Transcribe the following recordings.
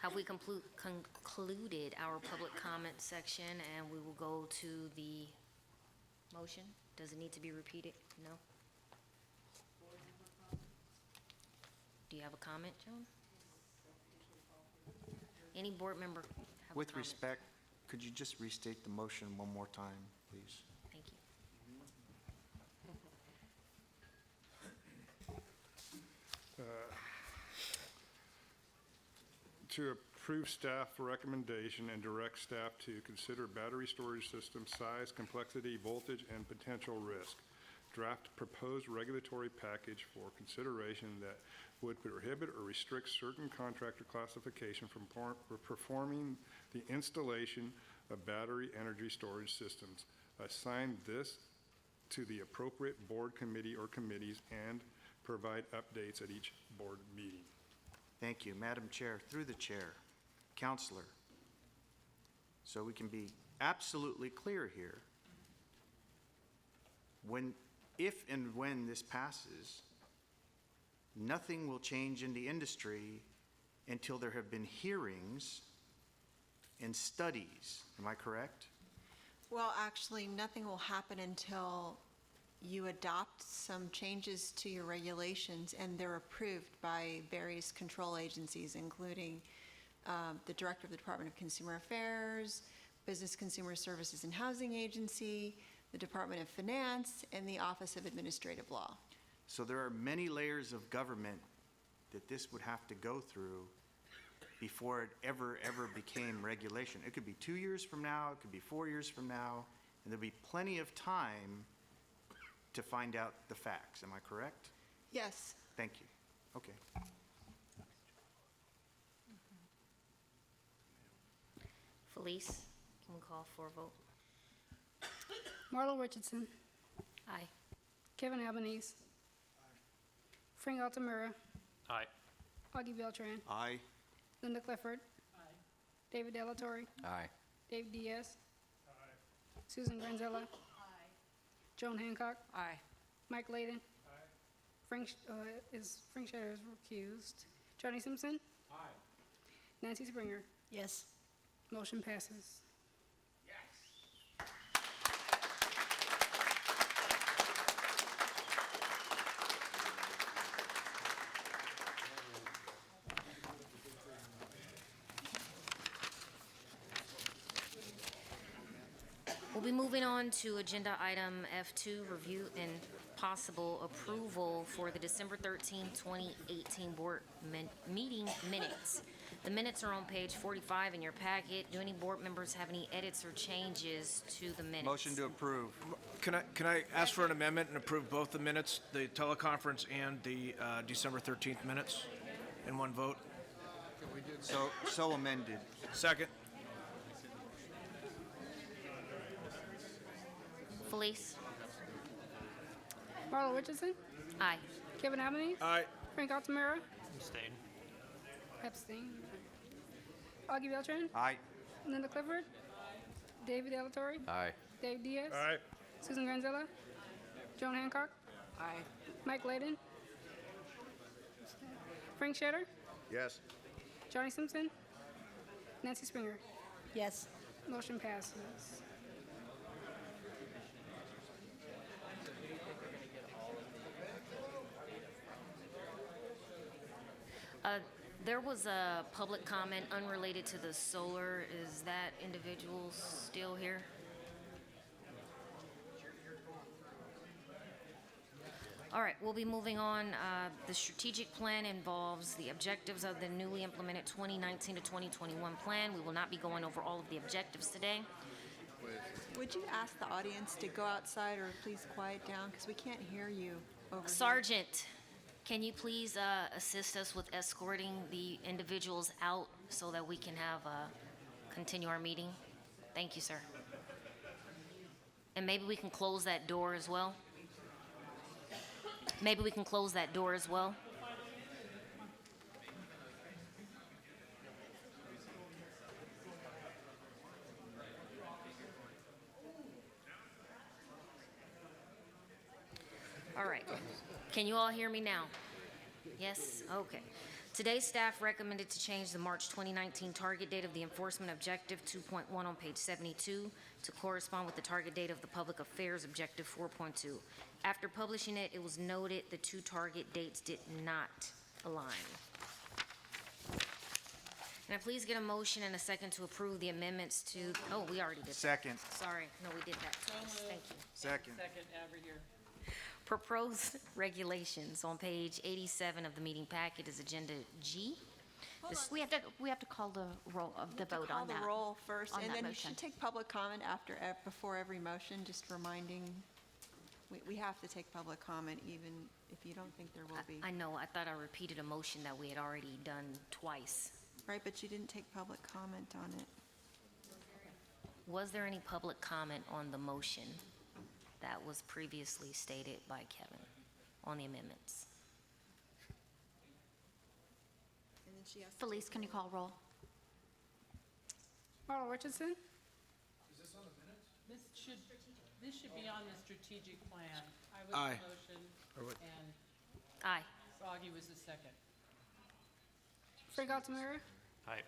Have we concluded our public comment section, and we will go to the motion? Does it need to be repeated? No? Do you have a comment, Joan? Any board member have a With comment? respect, could you just restate the motion one more time, please? Thank you. To approve staff recommendation and direct staff to consider battery storage system size, complexity, voltage, and potential risk. Draft proposed regulatory package for consideration that would prohibit or restrict certain contractor classification from performing the installation of battery energy storage systems. Assign this to the appropriate board committee or committees and provide updates at each board meeting. Thank you. Madam Chair, through the chair, Counselor, so we can be absolutely clear here, if and when this passes, nothing will change in the industry until there have been hearings and studies. Am I correct? Well, actually, nothing will happen until you adopt some changes to your regulations and they're approved by various control agencies, including the Director of the Department of Consumer Affairs, Business Consumer Services and Housing Agency, the Department of Finance, and the Office of Administrative Law. So there are many layers of government that this would have to go through before it ever became regulation. It could be 2 years from now, it could be 4 years from now, and there'll be plenty of time to find out the facts. Am I correct? Yes. Thank you. Okay. Felice, can we call for a vote? Marlo Richardson. Aye. Kevin Albanese. Frank Altamura. Aye. Augie Beltran. Aye. Linda Clifford. David Delatorre. Aye. Dave Diaz. Susan Granzella. Joan Hancock. Aye. Mike Layden. Frank Shatter is recused. Johnny Simpson. Nancy Springer. Yes. Motion passes. We'll be moving on to agenda item F2, review and possible approval for the December 13, 2018 board meeting minutes. The minutes are on page 45 in your packet. Do any board members have any edits or changes to the minutes? Motion to approve. Can I ask for an amendment and approve both the minutes, the teleconference and the December 13th minutes in one vote? So amended. Second. Felice? Marlo Richardson. Aye. Kevin Albanese. Aye. Frank Altamura. Abstain. Abstain. Augie Beltran. Aye. Linda Clifford. David Delatorre. Aye. Dave Diaz. Aye. Susan Granzella. Joan Hancock. Aye. Mike Layden. Frank Shatter. Yes. Johnny Simpson. Nancy Springer. Yes. Motion passes. There was a public comment unrelated to the solar. Is that individual still here? All right, we'll be moving on. The strategic plan involves the objectives of the newly implemented 2019 to 2021 plan. We will not be going over all of the objectives today. Would you ask the audience to go outside or please quiet down because we can't hear you over here. Sergeant, can you please assist us with escorting the individuals out so that we can have continue our meeting? Thank you, sir. And maybe we can close that door as well. Maybe we can close that door as well. All right. Can you all hear me now? Yes? Okay. Today, staff recommended to change the March 2019 target date of the enforcement objective 2.1 on page 72 to correspond with the target date of the public affairs objective 4.2. After publishing it, it was noted the two target dates did not align. Can I please get a motion and a second to approve the amendments to, oh, we already did that. Second. Sorry, no, we did that twice. Thank you. Second. Second, over here. Proposed regulations on page 87 of the meeting packet is Agenda G. We have to call the roll of the vote on that. Call the roll first, on and that then you motion. should take public comment before every motion, just reminding, we have to take public comment even if you don't think there will be. I know, I thought I repeated a motion that we had already done twice. Right, but you didn't take public comment on it. Was there any public comment on the motion that was previously stated by Kevin on the amendments? And then she asked. Felice, can you call roll? Marla Richardson, This should be on the strategic plan. I was Aye. the motion, and Aye. Froggy was the second. Frank Altamira, Aye.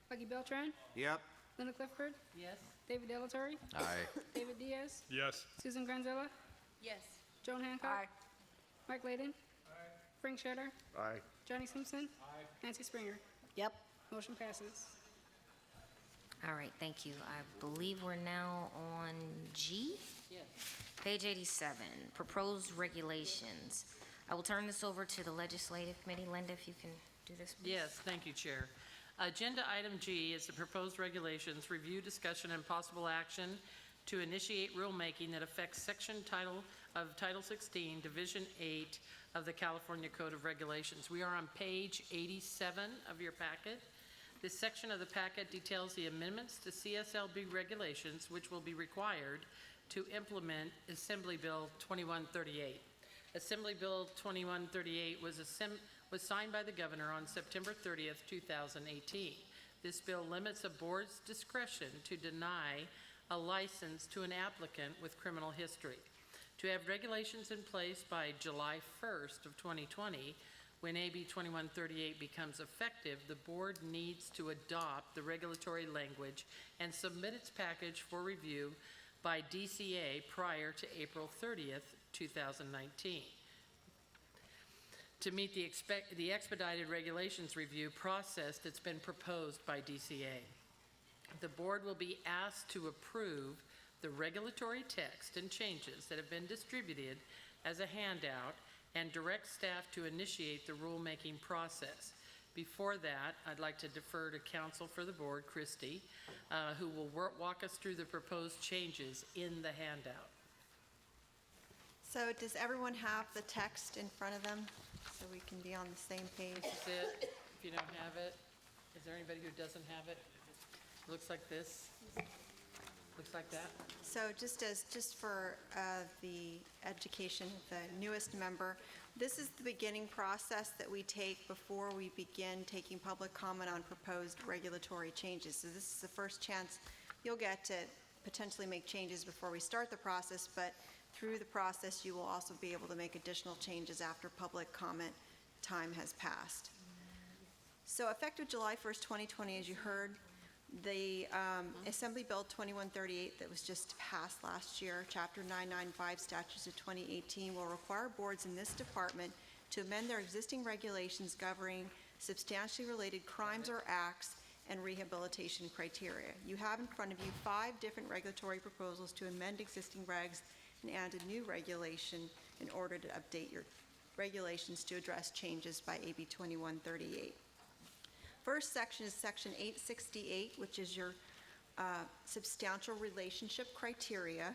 Lucky Beltran, Yep. Linda Clifford, Yes? David Delatory, Aye. David Diaz, Yes. Susan Granzella, Yes. Joan Hancock. Mike Layden. Frank Shatter. Aye. Johnny Simpson. Nancy Springer. Yep. Motion passes. All right, thank you. I believe we're now on G? Yes. Page 87, proposed regulations. I will turn this over to the Legislative Committee. Linda, if you can do this, please. Yes, thank you, Chair. Agenda item G is the proposed regulations, review, discussion, and possible action to initiate rulemaking that affects section Title 16, Division 8 of the California Code of Regulations. We are on page 87 of your packet. This section of the packet details the amendments to CSLB regulations which will be required to implement Assembly Bill 2138. Assembly Bill 2138 was signed by the governor on September 30th, 2018. This bill limits a board's discretion to deny a license to an applicant with criminal history. To have regulations in place by July 1st of 2020, when AB 2138 becomes effective, the board needs to adopt the regulatory language and submit its package for review by DCA prior to April 30th, 2019. To meet the expedited regulations review process that's been proposed by DCA. The board will be asked to approve the regulatory text and changes that have been distributed as a handout and direct staff to initiate the rulemaking process. Before that, I'd like to defer to counsel for the board, Christy, who will walk us through the proposed changes in the handout. So does everyone have the text in front of them so we can be on the same page? This is it. If you don't have it, is there anybody who doesn't have it? Looks like this. Looks like that. So just for the education of the newest member, this is the beginning process that we take before we begin taking public comment on proposed regulatory changes. So this is the first chance you'll get to potentially make changes before we start the process, but through the process you will also be able to make additional changes after public comment time has passed. So effective July 1st, 2020, as you heard, the Assembly Bill 2138 that was just passed last year, Chapter 995 Statutes of 2018, will require boards in this department to amend their existing regulations governing substantially related crimes or acts and rehabilitation criteria. You have in front of you 5 different regulatory proposals to amend existing regs and add a new regulation in order to update your regulations to address changes by AB 2138. First section is Section 868, which is your substantial relationship criteria.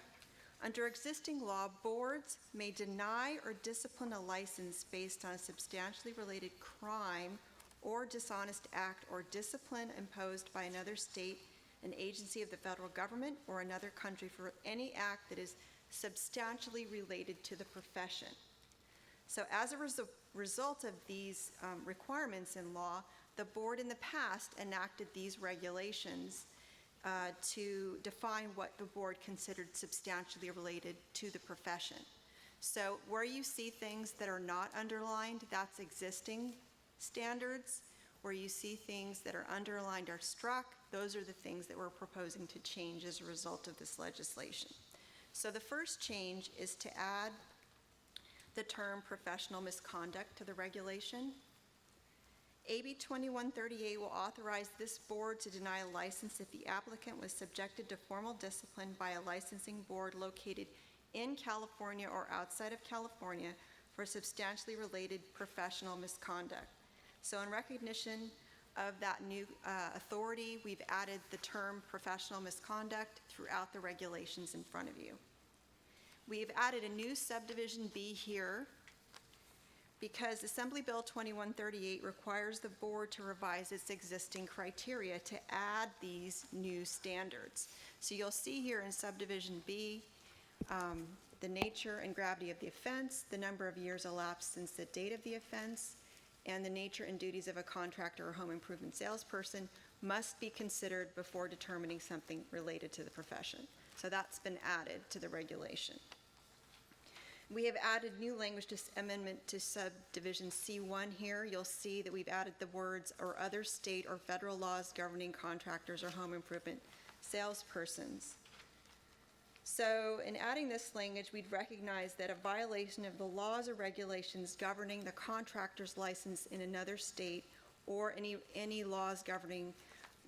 Under existing law, boards may deny or discipline a license based on a substantially related crime or dishonest act or discipline imposed by another state, an agency of the federal government, or another country for any act that is substantially related to the profession. So as a result of these requirements in law, the board in the past enacted these regulations to define what the board considered substantially related to the profession. So where you see things that are not underlined, that's existing standards. Where you see things that are underlined or struck, those are the things that we're proposing to change as a result of this legislation. So the first change is to add the term professional misconduct to the regulation. AB 2138 will authorize this board to deny a license if the applicant was subjected to formal discipline by a licensing board located in California or outside of California for substantially related professional misconduct. So in recognition of that new authority, we've added the term professional misconduct throughout the regulations in front of you. We've added a new subdivision B here because Assembly Bill 2138 requires the board to revise its existing criteria to add these new standards. So you'll see here in subdivision B, the nature and gravity of the offense, the number of years elapsed since the date of the offense, and the nature and duties of a contractor or home improvement salesperson must be considered before determining something related to the profession. So that's been added to the regulation. We have added new language to amendment to subdivision C1 here. You'll see that we've added the words "or other state or federal laws governing contractors or home improvement salespersons." So in adding this language, we'd recognize that a violation of the laws or regulations governing the contractor's license in another state or any laws governing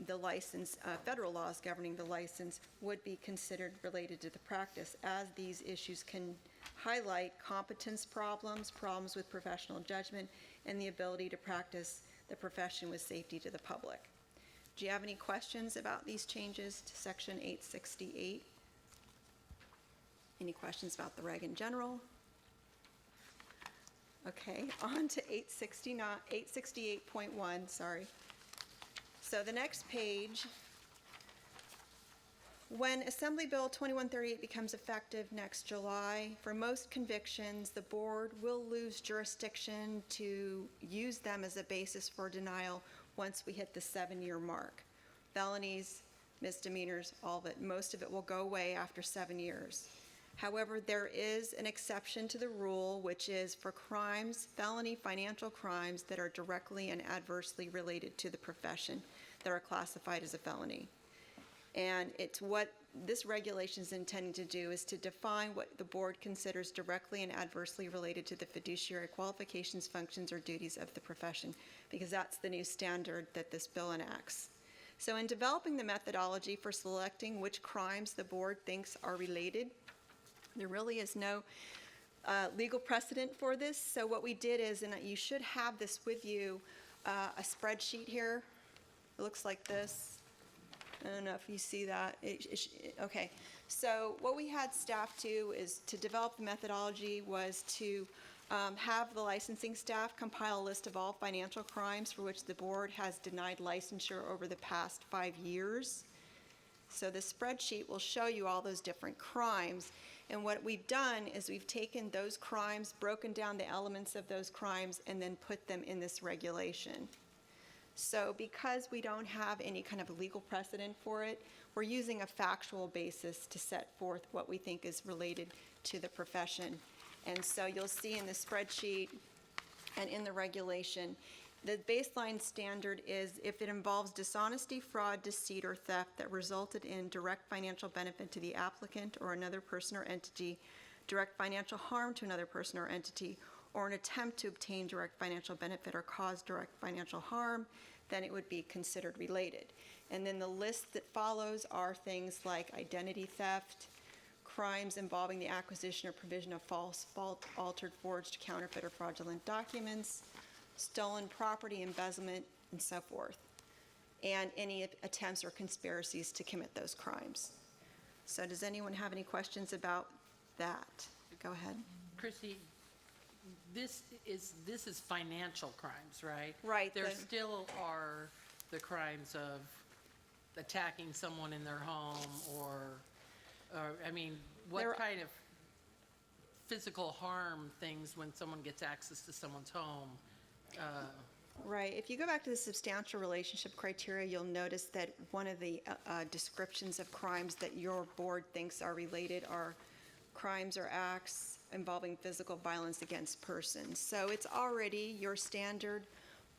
the license, federal laws governing the license, would be considered related to the practice, as these issues can highlight competence problems, problems with professional judgment, and the ability to practice the profession with safety to the public. Do you have any questions about these changes to Section 868? Any questions about the reg in general? Okay, on to 868.1, sorry. So the next page, when Assembly Bill 2138 becomes effective next July, for most convictions, the board will lose jurisdiction to use them as a basis for denial once we hit the 7-year mark. Felonies, misdemeanors, all of it, most of it will go away after 7 years. However, there is an exception to the rule, which is for crimes, felony financial crimes that are directly and adversely related to the profession that are classified as a felony. And it's what this regulation is intending to do is to define what the board considers directly and adversely related to the fiduciary qualifications, functions, or duties of the profession, because that's the new standard that this bill enacts. So in developing the methodology for selecting which crimes the board thinks are related, there really is no legal precedent for this. So what we did is, and you should have this with you, a spreadsheet here. It looks like this. I don't know if you see that. Okay. So what we had staff do is to develop the methodology was to have the licensing staff compile a list of all financial crimes for which the board has denied licensure over the past 5 years. So the spreadsheet will show you all those different crimes. And what we've done is we've taken those crimes, broken down the elements of those crimes, and then put them in this regulation. So because we don't have any kind of legal precedent for it, we're using a factual basis to set forth what we think is related to the profession. And so you'll see in the spreadsheet and in the regulation, the baseline standard is if it involves dishonesty, fraud, deceit, or theft that resulted in direct financial benefit to the applicant or another person or entity, direct financial harm to another person or entity, or an attempt to obtain direct financial benefit or cause direct financial harm, then it would be considered related. And then the list that follows are things like identity theft, crimes involving the acquisition or provision of false, altered, forged, counterfeit, or fraudulent documents, stolen property, embezzlement, and so forth, and any attempts or conspiracies to commit those crimes. So does anyone have any questions about that? Go ahead. Chrissy, this is financial crimes, right? Right, There the- still are the crimes of attacking someone in their home or I mean, what There- kind of physical harm things when someone gets access to someone's home? Right. If you go back to the substantial relationship criteria, you'll notice that one of the descriptions of crimes that your board thinks are related are crimes or acts involving physical violence against persons. So it's already your standard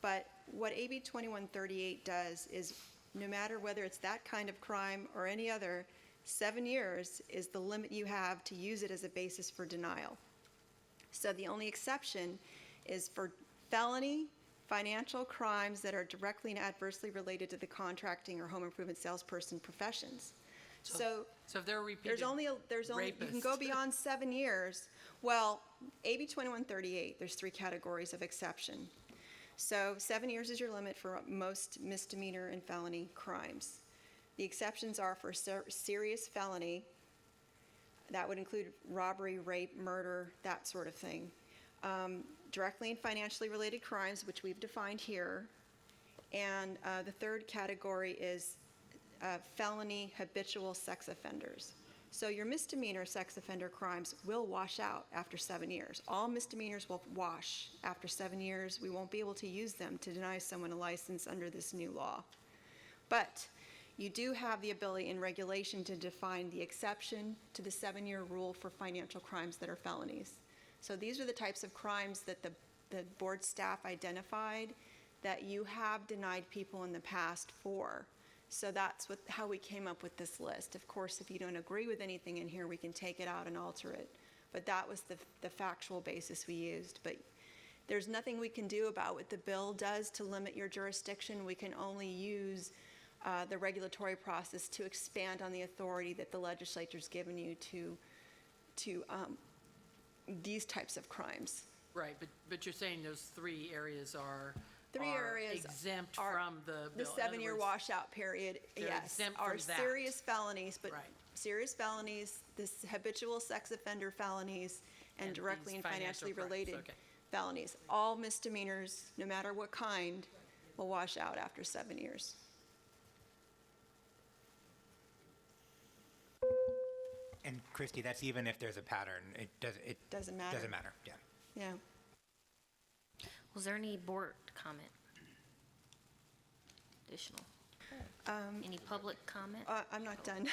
But what AB 2138 does is, no matter whether it's that kind of crime or any other, 7 years is the limit you have to use it as a basis for denial. So the only exception is for felony financial crimes that are directly and adversely related to the contracting or home improvement salesperson professions. So if they're a repeated you can go rapist. beyond 7 years. Well, AB 2138, there's 3 categories of exception. So 7 years is your limit for most misdemeanor and felony crimes. The exceptions are for serious felony. That would include robbery, rape, murder, that sort of thing. Directly and financially related crimes, which we've defined here. And the third category is felony habitual sex offenders. So your misdemeanor sex offender crimes will wash out after 7 years. All misdemeanors will wash after 7 years. We won't be able to use them to deny someone a license under this new law. But you do have the ability in regulation to define the exception to the 7-year rule for financial crimes that are felonies. So these are the types of crimes that the board staff identified that you have denied people in the past for. So that's how we came up with this list. Of course, if you don't agree with anything in here, we can take it out and alter it. But that was the factual basis we used. But there's nothing we can do about what the bill does to limit your jurisdiction. We can only use the regulatory process to expand on the authority that the legislature's given you to these types of crimes. Right, but you're saying those 3 areas are exempt are from the the bill. In other 7-year words, washout period, they're yes, exempt are from that. serious felonies, but Right. serious felonies, this habitual sex offender felonies, and And directly these and financial financially crimes, related okay. felonies. All misdemeanors, no matter what kind, will wash out after 7 years. And Christie, that's even if there's a pattern. Doesn't matter. Doesn't matter, yeah. Yeah. Was there any board comment? Additional? Any public comment? I'm not done.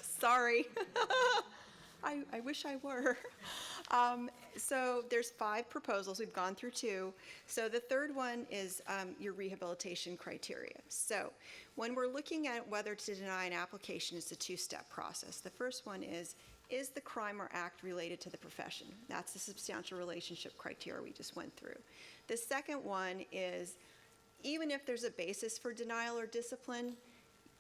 Sorry. I wish I were. So there's 5 proposals. We've gone through 2. So the third one is your rehabilitation criteria. So when we're looking at whether to deny an application, it's a 2-step process. The first one is the crime or act related to the profession? That's the substantial relationship criteria we just went through. The second one is, even if there's a basis for denial or discipline,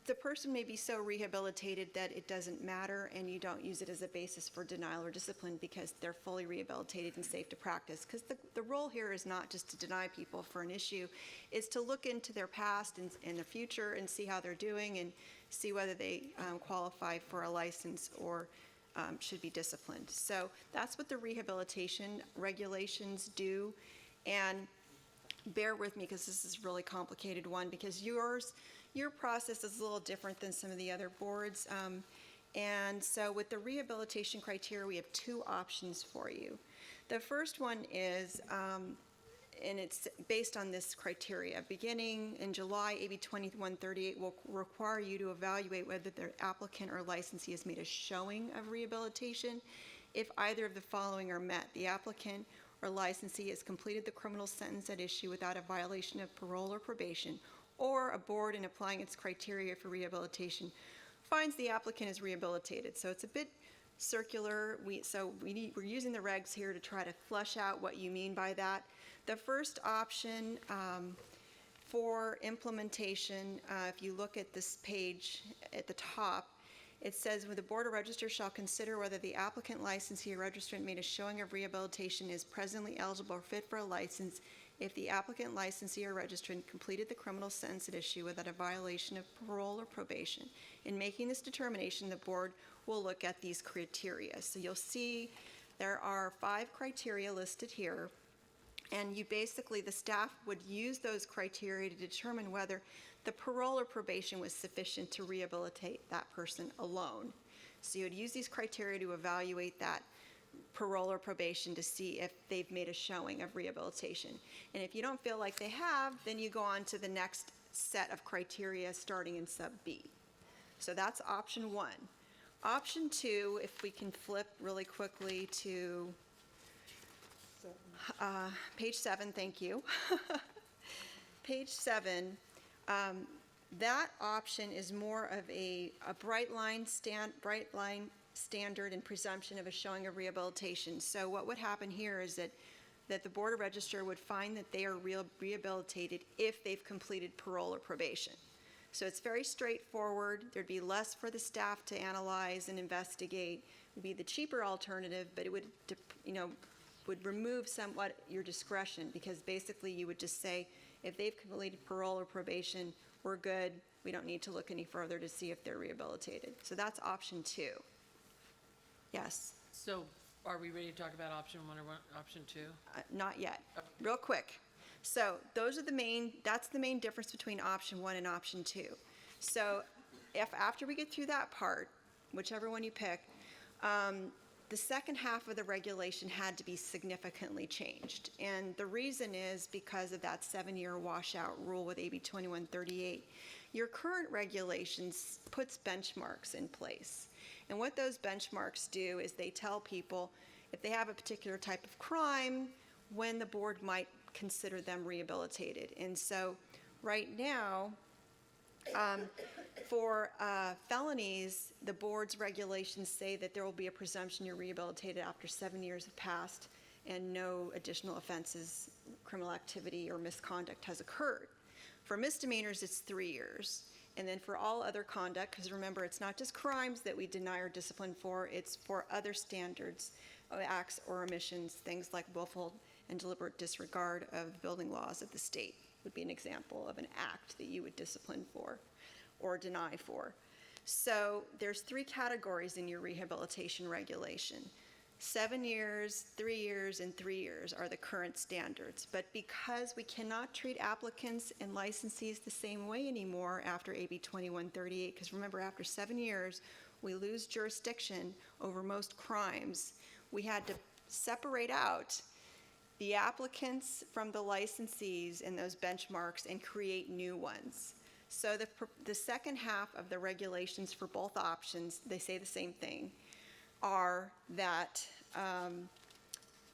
the person may be so rehabilitated that it doesn't matter and you don't use it as a basis for denial or discipline because they're fully rehabilitated and safe to practice. Because the role here is not just to deny people for an issue, it's to look into their past and their future and see how they're doing and see whether they qualify for a license or should be disciplined. So that's what the rehabilitation regulations do. And bear with me because this is a really complicated one because your process is a little different than some of the other boards. And so with the rehabilitation criteria, we have 2 options for you. The first one is, and it's based on this criteria. Beginning in July, AB 2138 will require you to evaluate whether the applicant or licensee has made a showing of rehabilitation. If either of the following are met, the applicant or licensee has completed the criminal sentence at issue without a violation of parole or probation, or a board in applying its criteria for rehabilitation finds the applicant is rehabilitated. So it's a bit circular. We're using the regs here to try to flesh out what you mean by that. The first option for implementation, if you look at this page at the top, it says, the Board of Registers shall consider whether the applicant, licensee, or registrant made a showing of rehabilitation is presently eligible or fit for a license if the applicant, licensee, or registrant completed the criminal sentence at issue without a violation of parole or probation. In making this determination, the board will look at these criteria. So you'll see there are 5 criteria listed here, and the staff would use those criteria to determine whether the parole or probation was sufficient to rehabilitate that person alone. So you would use these criteria to evaluate that parole or probation to see if they've made a showing of rehabilitation. And if you don't feel like they have, then you go on to the next set of criteria starting in sub B. So that's option 1. Option 2, if we can flip really quickly to page 7, thank you. page 7, that option is more of a bright line standard and presumption of a showing of rehabilitation. So what would happen here is that the Board of Registrar would find that they are rehabilitated if they've completed parole or probation. So it's very straightforward. There'd be less for the staff to analyze and investigate. It would be the cheaper alternative, but it would, would remove somewhat your discretion, because basically you would just say, if they've completed parole or probation, we're good. We don't need to look any further to see if they're rehabilitated. So that's option 2. Yes, So are we ready to talk about option 1 or option 2? not yet. Real quick. So those are that's the main difference between option 1 and option 2. So if after we get through that part, whichever one you pick, the second half of the regulation had to be significantly changed. And the reason is because of that 7-year washout rule with AB 2138. Your current regulations puts benchmarks in place. And what those benchmarks do is they tell people if they have a particular type of crime, when the board might consider them rehabilitated. And so right now, for felonies, the board's regulations say that there will be a presumption you're rehabilitated after 7 years have passed and no additional offenses, criminal activity, or misconduct has occurred. For misdemeanors, it's 3 years. And then for all other conduct, because remember, it's not just crimes that we deny or discipline for, it's for other standards, acts or omissions, things like willful and deliberate disregard of building laws of the state would be an example of an act that you would discipline for or deny for. So there's 3 categories in your rehabilitation regulation. 7 years, 3 years, and 3 years are the current standards. But because we cannot treat applicants and licensees the same way anymore after AB 2138, because remember, after 7 years, we lose jurisdiction over most crimes, we had to separate out the applicants from the licensees in those benchmarks and create new ones. So the second half of the regulations for both options, they say the same thing, are that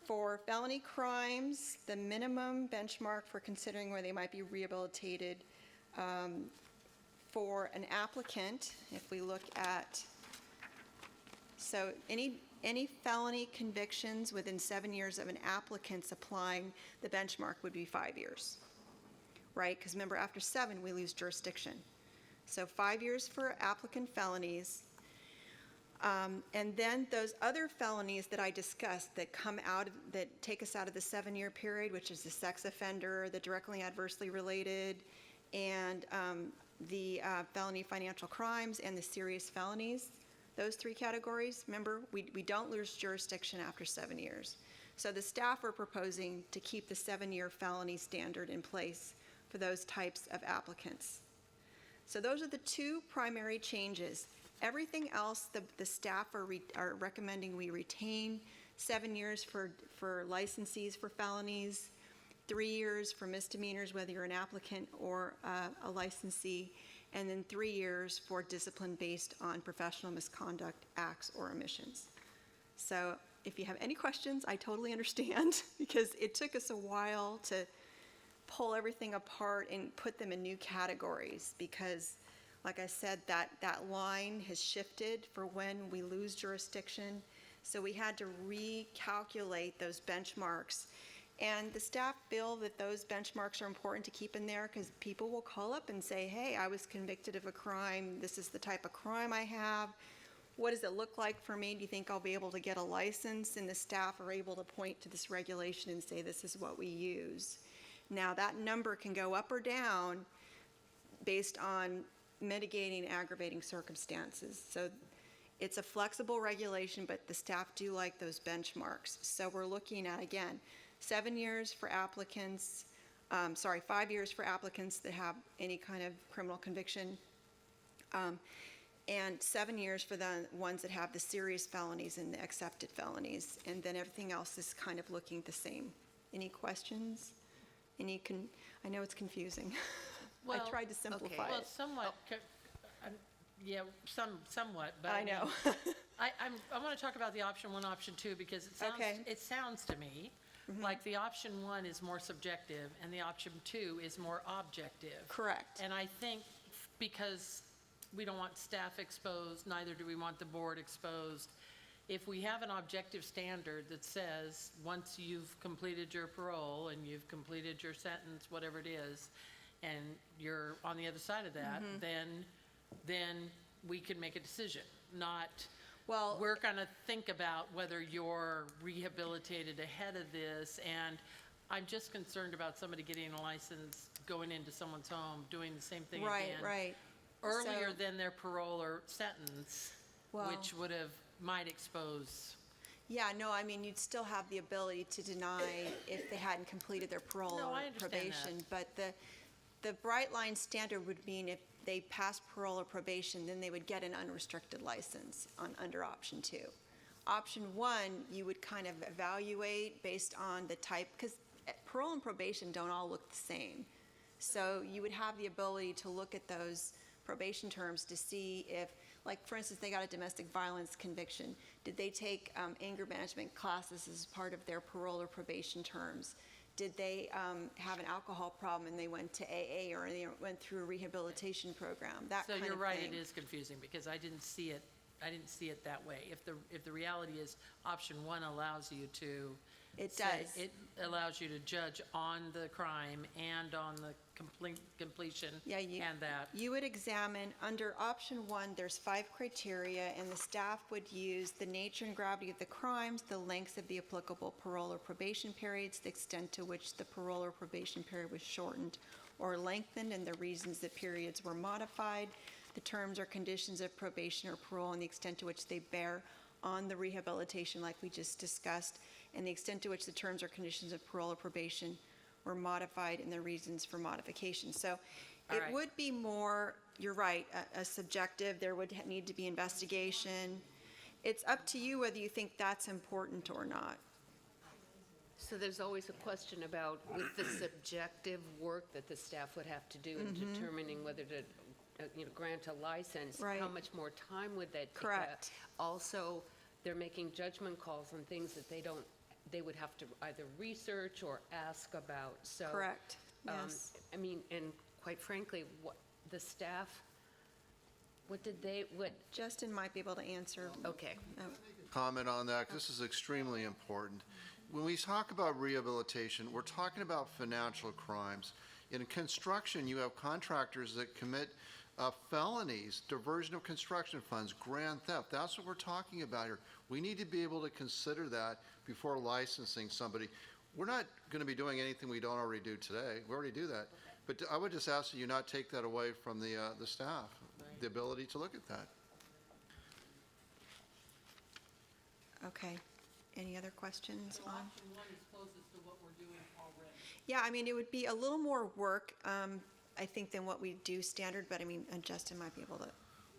for felony crimes, the minimum benchmark for considering where they might be rehabilitated for an applicant, if we look at, so any felony convictions within 7 years of an applicant's applying, the benchmark would be 5 years, right? Because remember, after 7, we lose jurisdiction. So 5 years for applicant felonies. And then those other felonies that I discussed that come out, that take us out of the 7-year period, which is the sex offender, the directly adversely related, and the felony financial crimes and the serious felonies, those 3 categories, remember, we don't lose jurisdiction after 7 years. So the staff are proposing to keep the 7-year felony standard in place for those types of applicants. So those are the 2 primary changes. Everything else, the staff are recommending we retain 7 years for licensees for felonies, 3 years for misdemeanors, whether you're an applicant or a licensee, and then 3 years for discipline based on professional misconduct, acts, or omissions. So if you have any questions, I totally understand, because it took us a while to pull everything apart and put them in new categories, because like I said, that line has shifted for when we lose jurisdiction. So we had to recalculate those benchmarks. And the staff feel that those benchmarks are important to keep in there, because people will call up and say, hey, I was convicted of a crime. This is the type of crime I have. What does it look like for me? Do you think I'll be able to get a license? And the staff are able to point to this regulation and say, this is what we use. Now, that number can go up or down based on mitigating aggravating circumstances. So it's a flexible regulation, but the staff do like those benchmarks. So we're looking at, again, 7 years for applicants, 5 years for applicants that have any kind of criminal conviction, and 7 years for the ones that have the serious felonies and the accepted felonies. And then everything else is kind of looking the same. Any questions? I know it's confusing. I tried to simplify Well, it. somewhat, yeah, somewhat, but. I know. I want to talk about the option 1, option 2, because Okay. it sounds to me Like the option 1 is more subjective and the option 2 is more objective. Correct. And I think because we don't want staff exposed, neither do we want the board exposed, if we have an objective standard that says, once you've completed your parole and you've completed your sentence, whatever it is, and you're on the other side of that, then we can make a decision, not, Well- we're gonna think about whether you're rehabilitated ahead of this, and I'm just concerned about somebody getting a license, going into someone's home, doing the same thing again. Right. Earlier So- than their parole or sentence, Well- which might expose. Yeah, no, I mean, you'd still have the ability to deny if they hadn't completed their parole No, or I understand that. probation. But the bright line standard would mean if they passed parole or probation, then they would get an unrestricted license under option 2. Option 1, you would kind of evaluate based on the type, because parole and probation don't all look the same. So you would have the ability to look at those probation terms to see if, like, for instance, they got a domestic violence conviction. Did they take anger management classes as part of their parole or probation terms? Did they have an alcohol problem and they went to AA or they went through a rehabilitation program? That So kind of you're right, thing. it is confusing, because I didn't see it that way. If the reality is, option 1 allows you to. It say- does. It allows you to judge on the crime and on the completion Yeah, and that. you would examine, under option 1, there's 5 criteria, and the staff would use the nature and gravity of the crimes, the lengths of the applicable parole or probation periods, the extent to which the parole or probation period was shortened or lengthened, and the reasons the periods were modified, the terms or conditions of probation or parole, and the extent to which they bear on the rehabilitation, like we just discussed, and the extent to which the terms or conditions of parole or probation were modified and the reasons for modification. So All it right. would be more, you're right, a subjective, there would need to be investigation. It's up to you whether you think that's important or not. So there's always a question about, with the subjective work that the staff would have to do in determining whether to, grant a license. Right. How much more time would that take? Correct. Also, they're making judgment calls on things that they would have to either research or ask about, so. Correct, yes. I mean, and quite frankly, the staff, what Justin might be able to answer. okay. Comment on that, 'cause this is extremely important. When we talk about rehabilitation, we're talking about financial crimes. In construction, you have contractors that commit felonies, diversion of construction funds, grand theft. That's what we're talking about here. We need to be able to consider that before licensing somebody. We're not going to be doing anything we don't already do today. We already do that. But I would just ask that you not take that away from the staff, the ability to look at that. Okay. Any other questions on? Option 1 is closest to what we're doing already. Yeah, I mean, it would be a little more work, I think, than what we do standard, but I mean, Justin might be able to.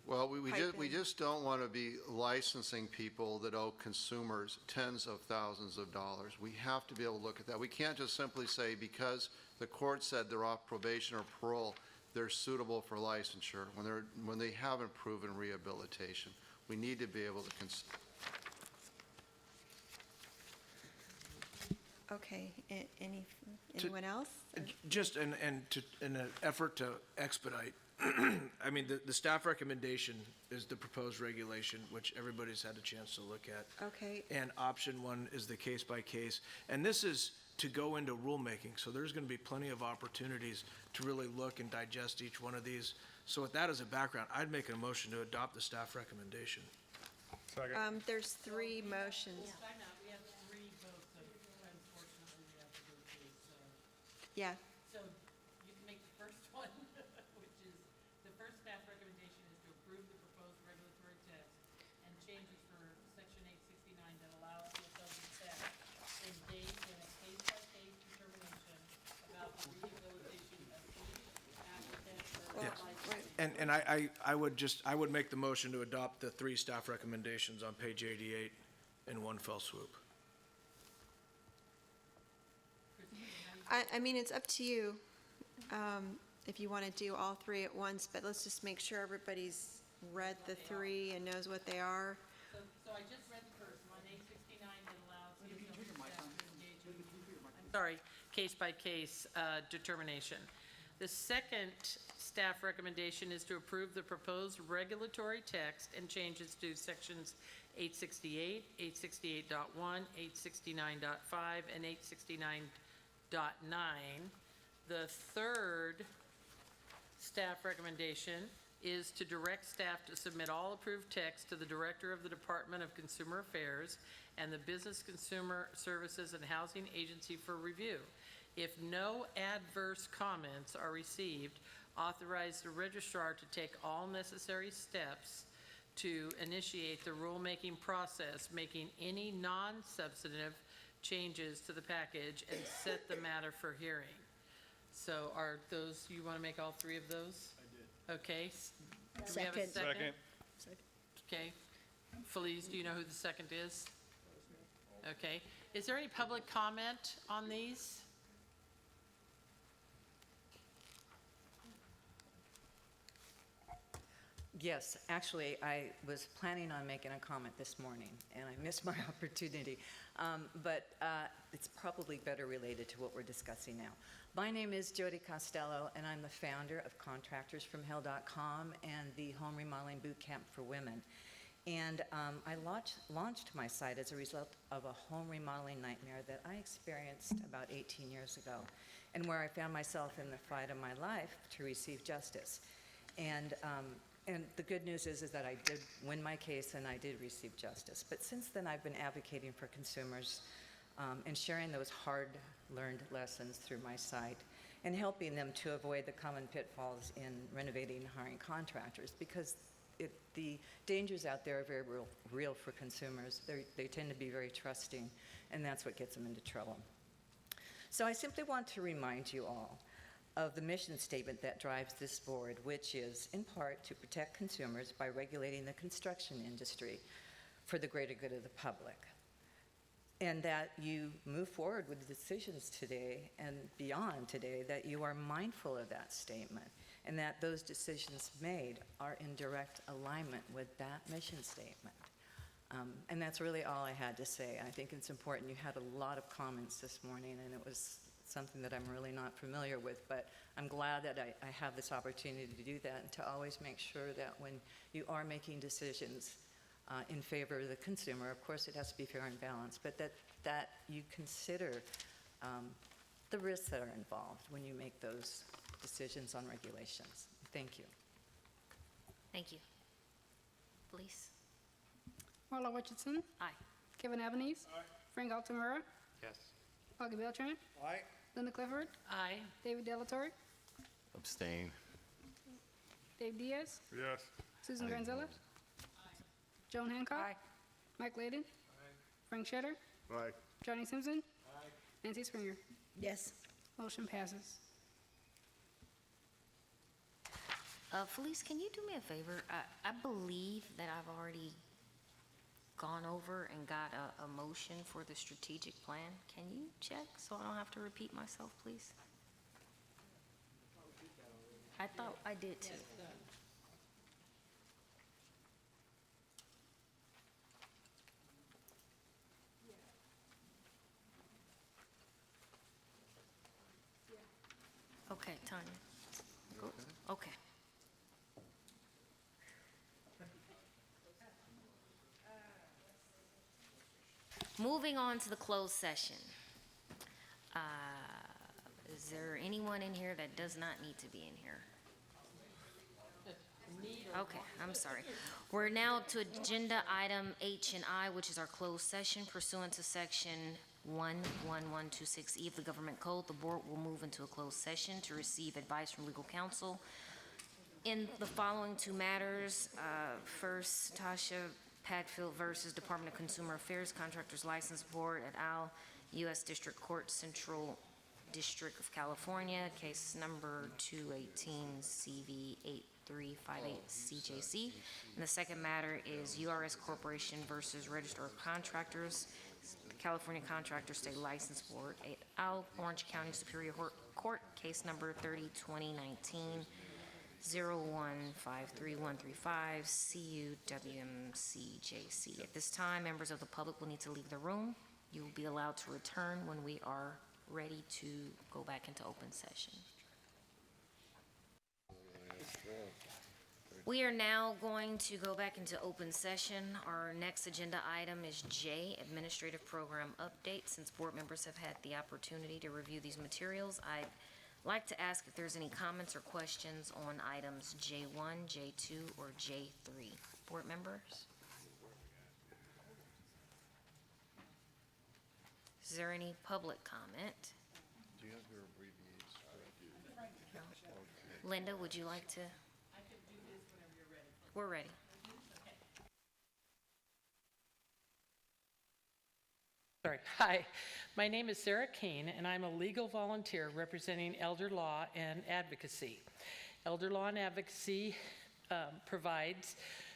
Well, we Pipe in. just don't want to be licensing people that owe consumers tens of thousands of dollars. We have to be able to look at that. We can't just simply say because the court said they're off probation or parole, they're suitable for licensure when they haven't proven rehabilitation. We need to be able to Okay, anyone else? Just in an effort to expedite, I mean, the staff recommendation is the proposed regulation, which everybody's had a chance to look at. Okay, And option 1 is the case by case. And this is to go into rulemaking, so there's going to be plenty of opportunities to really look and digest each one of these. So with that as a background, I'd make a motion to adopt the staff recommendation. Second. there's 3 motions. Time out, we have 3 votes, unfortunately, we have to go to, so. Yeah, So you can make the first one, which is, the first staff recommendation is to approve the proposed regulatory text and changes for section 869 that allows CSLB staff to engage in a case-by-case determination about the rehabilitation of each applicant or Yes. license. And I would make the motion to adopt the 3 staff recommendations on page 88 in one fell swoop. I mean, it's up to you if you want to do all 3 at once, but let's just make sure everybody's read the 3 and knows what they are. So I just read the first one, 869, that allows CSLB staff to engage in case-by-case determination. The second staff recommendation is to approve the proposed regulatory text and changes to sections 868, 868.1, 869.5, and 869.9. The third staff recommendation is to direct staff to submit all approved text to the Director of the Department of Consumer Affairs and the Business Consumer Services and Housing Agency for review. If no adverse comments are received, authorize the registrar to take all necessary steps to initiate the rulemaking process, making any non-substantive changes to the package and set the matter for hearing. So are those, you want to make all three of those? I did. Okay. Do we have a second? Okay. Felice, do you know who the second is? Okay. Is there any public comment on these? Yes, actually, I was planning on making a comment this morning, and I missed my opportunity. But it's probably better related to what we're discussing now. My name is Jody Costello, and I'm the founder of ContractorsFromHell.com and the Home Remodeling Boot Camp for Women. And I launched my site as a result of a home remodeling nightmare that I experienced about 18 years ago, and where I found myself in the fight of my life to receive justice. And the good news is that I did win my case and I did receive justice. But since then, I've been advocating for consumers and sharing those hard-learned lessons through my site and helping them to avoid the common pitfalls in renovating and hiring contractors, because the dangers out there are very real for consumers. They tend to be very trusting, and that's what gets them into trouble. So I simply want to remind you all of the mission statement that drives this board, which is, in part, to protect consumers by regulating the construction industry for the greater good of the public. And that you move forward with decisions today and beyond today, that you are mindful of that statement, and that those decisions made are in direct alignment with that mission statement. And that's really all I had to say. I think it's important. You had a lot of comments this morning, and it was something that I'm really not familiar with, but I'm glad that I have this opportunity to do that and to always make sure that when you are making decisions in favor of the consumer, of course it has to be fair and balanced, but that you consider the risks that are involved when you make those decisions on regulations. Thank you. Thank you. Felice? Marla Richardson. Aye. Kevin Albanese. Aye. Frank Altamura. Yes. Augie Beltran. Aye. Linda Clifford. Aye. David Delatorre. Abstain. Dave Diaz. Yes. Susan Granzella. Joan Hancock. Mike Layden. Frank Shetter. Aye. Johnny Simpson. Nancy Springer. Yes. Motion passes. Felice, can you do me a favor? I believe that I've already gone over and got a motion for the strategic plan. Can you check so I don't have to repeat myself, please? I thought I did too. Okay, Tanya. Go. Okay. Moving on to the closed session. Is there anyone in here that does not need to be in here? Okay, I'm sorry. We're now to agenda item H and I, which is our closed session pursuant to section 11126E of the Government Code. The board will move into a closed session to receive advice from legal counsel in the following two matters. First, Tasha Padfield versus Department of Consumer Affairs Contractors License Board et al., U.S. District Court, Central District of California, case number 218 CV 8358 CJC. And the second matter is URS Corporation versus Register of Contractors, California Contractor State License Board et al., Orange County Superior Court, case number 30-2019. 0153135 CUWMCJC. At this time, members of the public will need to leave the room. You will be allowed to return when we are ready to go back into open session. We are now going to go back into open session. Our next agenda item is J, Administrative Program Update. Since board members have had the opportunity to review these materials, I'd like to ask if there's any comments or questions on items J1, J2, or J3. Board members? Is there any public comment? Do you have your abbreviations? No. Linda, would you like to? I can do this whenever you're ready. We're ready. Sorry. Hi, my name is Sarah Kane, and I'm a legal volunteer representing Elder Law and Advocacy. Elder Law and Advocacy provides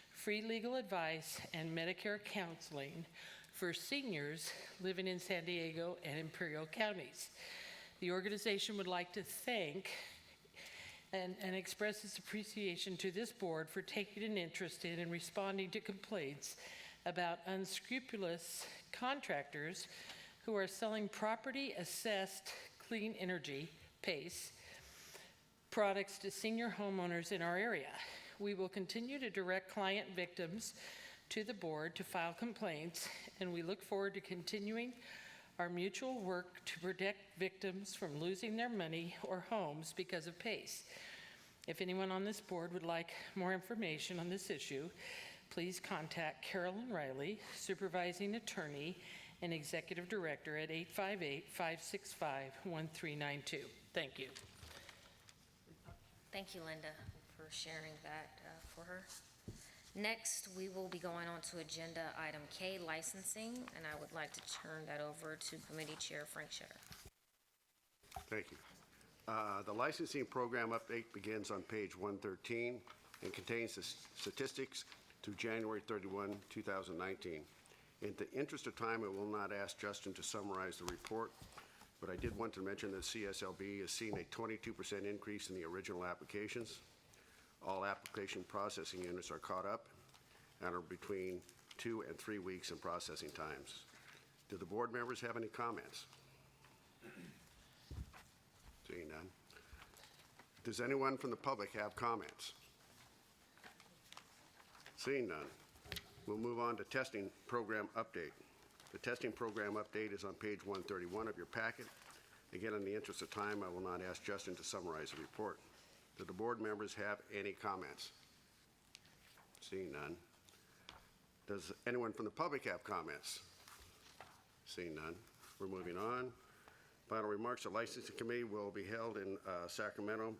free legal advice and Medicare counseling for seniors living in San Diego and Imperial counties. The organization would like to thank and express its appreciation to this board for taking an interest in and responding to complaints about unscrupulous contractors who are selling property-assessed clean energy, PACE, products to senior homeowners in our area. We will continue to direct client victims to the board to file complaints, and we look forward to continuing our mutual work to protect victims from losing their money or homes because of PACE. If anyone on this board would like more information on this issue, please contact Carolyn Riley, Supervising Attorney and Executive Director at 858-565-1392. Thank you. Thank you, Linda, for sharing that for her. Next, we will be going on to agenda item K, licensing, and I would like to turn that over to Committee Chair Frank Schetter. Thank you. The licensing program update begins on page 113 and contains the statistics through January 31, 2019. In the interest of time, I will not ask Justin to summarize the report, but I did want to mention that CSLB has seen a 22% increase in the original applications. All application processing units are caught up and are between 2 and 3 weeks in processing times. Do the board members have any comments? Seeing none. Does anyone from the public have comments? Seeing none. We'll move on to testing program update. The testing program update is on page 131 of your packet. Again, in the interest of time, I will not ask Justin to summarize the report. Do the board members have any comments? Seeing none. Does anyone from the public have comments? Seeing none. We're moving on. Final remarks. The licensing committee will be held in Sacramento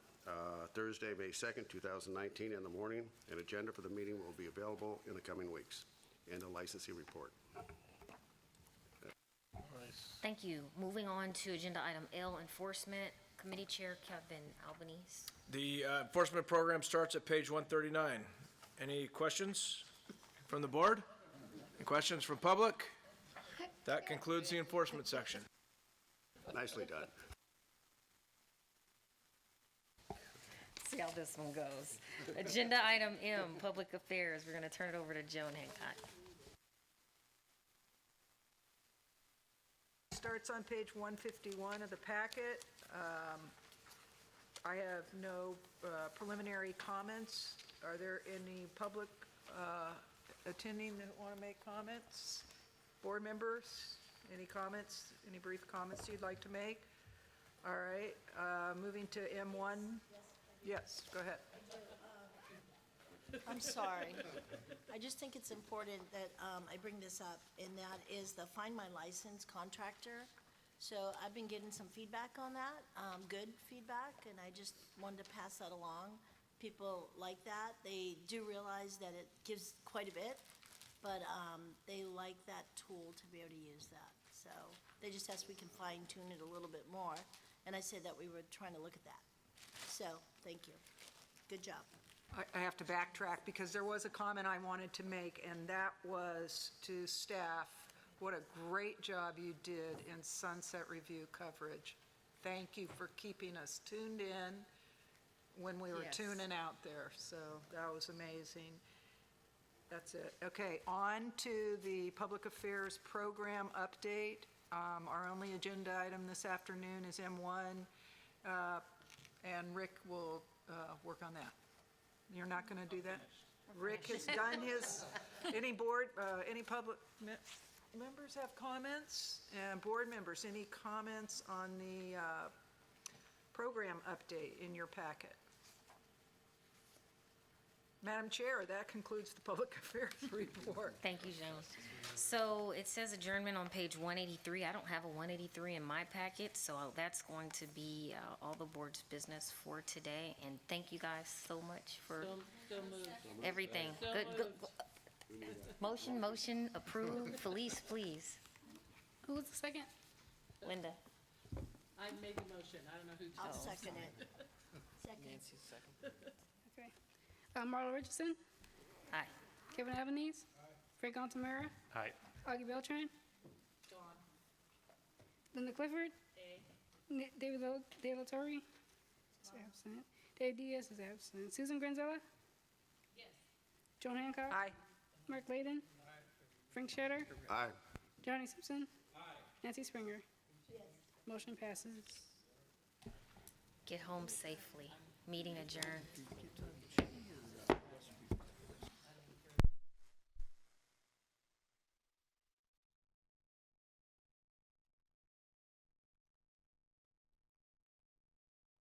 Thursday, May 2nd, 2019 in the morning. An agenda for the meeting will be available in the coming weeks. And a licensing report. Thank you. Moving on to agenda item L, enforcement. Committee Chair Kevin Albanese. The enforcement program starts at page 139. Any questions from the board? Any questions from public? That concludes the enforcement section. Nicely done. See how this one goes. Agenda item M, public affairs. We're going to turn it over to Joan Hancock. Starts on page 151 of the packet. I have no preliminary comments. Are there any public attending that want to make comments? Board members, any comments, any brief comments you'd like to make? All right, moving to M1. Yes, go ahead. I'm sorry. I just think it's important that I bring this up, and that is the Find My License contractor. So I've been getting some feedback on that, good feedback, and I just wanted to pass that along. People like that. They do realize that it gives quite a bit, but they like that tool to be able to use that. So they just asked if we can fine tune it a little bit more, and I said that we were trying to look at that. So, thank you. Good job. I have to backtrack because there was a comment I wanted to make, and that was to staff. What a great job you did in sunset review coverage. Thank you for keeping us tuned in when we were tuning out there. So that was amazing. That's it. Okay, on to the public affairs program update. Our only agenda item this afternoon is M1, and Rick will work on that. You're not going to do that? Rick has done his, any board, any public members have comments? And board members, any comments on the program update in your packet? Madam Chair, that concludes the public affairs report. Thank you, Joan. So it says adjournment on page 183. I don't have a 183 in my packet, so that's going to be all the board's business for today. And thank you guys so much for everything. Good. Motion, approve. Felice, please. Who was the second? Linda. I made the motion. I don't know who. I'll second it. Second. Okay. Marla Richardson, Aye. Kevin Albanese, Frank Ontamara, Aye. Augie Beltran, Linda Clifford, David Latorre, is absent. Dave Diaz is absent. Susan Granzella? Yes. Joan Hancock? Aye. Mark Layden? Frank Shatter? Aye. Johnny Simpson? Nancy Springer? Yes. Motion passes. Get home safely. Meeting adjourned.